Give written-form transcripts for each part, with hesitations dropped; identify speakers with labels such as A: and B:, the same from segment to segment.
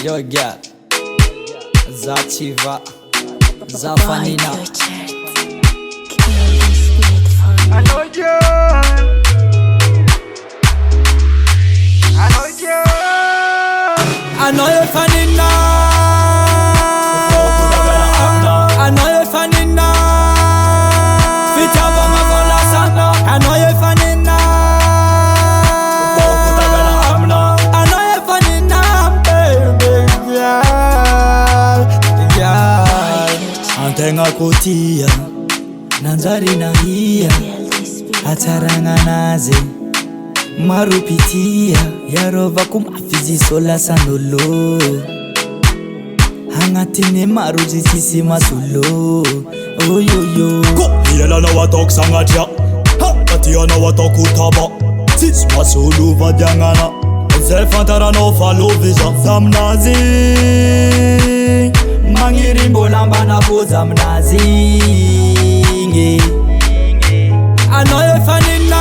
A: Yo girl, Zativa, Zafanina.
B: I know you.
A: I know you're funny now. I know you're funny now. Fita vama vola sana. I know you're funny now. I know you're funny now, baby. Yeah. Antenga kutia, nanzari na hiya, hataranga naze. Marupitia yarova kumafizi sola sanolo hangatine maruzi sisi masulo oyoyo
C: ko yela na watok sangatia ha katia na watakutaba sis masulu vadyangana zelfantara no follow visa
A: zamnazi mangirimbo lamba na boza mnazi I know you're funny now.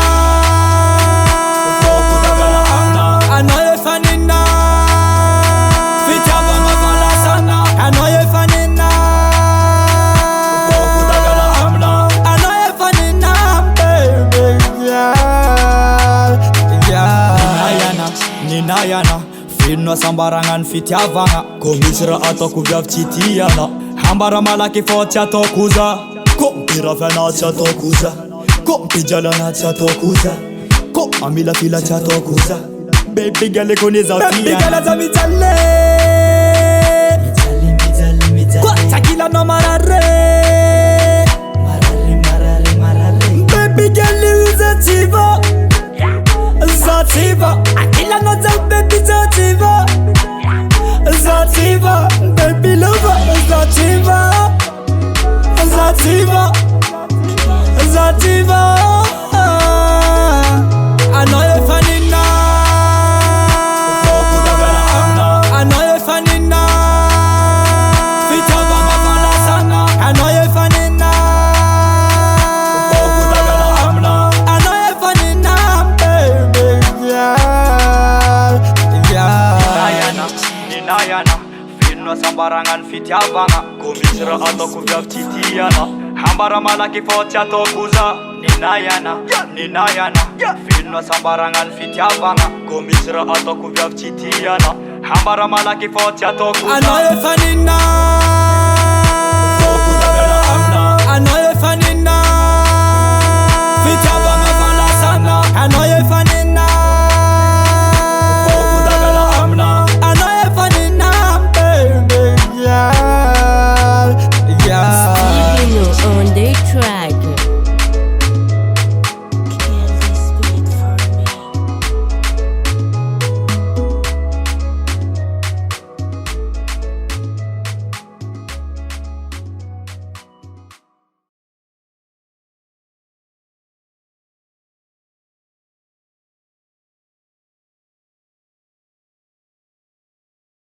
A: Ninayana Finno sambarangan fitiavanga
C: Komisra ataku vyavchitiana
A: Hambara malaki foti atokuza
C: Kompira fena chatokuza Kompijala na chatokuza Ko amila fila chatokuza Baby girl koniza
A: Baby girl za mitale Kwa takila no marare Baby girl Zativa Zativa Akila no za baby Zativa Zativa Baby lover Zativa Zativa Zativa I know you're funny now. I know you're funny now. Fita vama vola sana. I know you're funny now. I know you're funny now, baby. Yeah.
C: Ninayana Finno sambarangan fitiavanga Komisra ataku vyavchitiana Hambara malaki foti atokuza Ninayana Finno sambarangan fitiavanga Komisra ataku vyavchitiana Hambara malaki foti atokuza
A: I know you're funny now.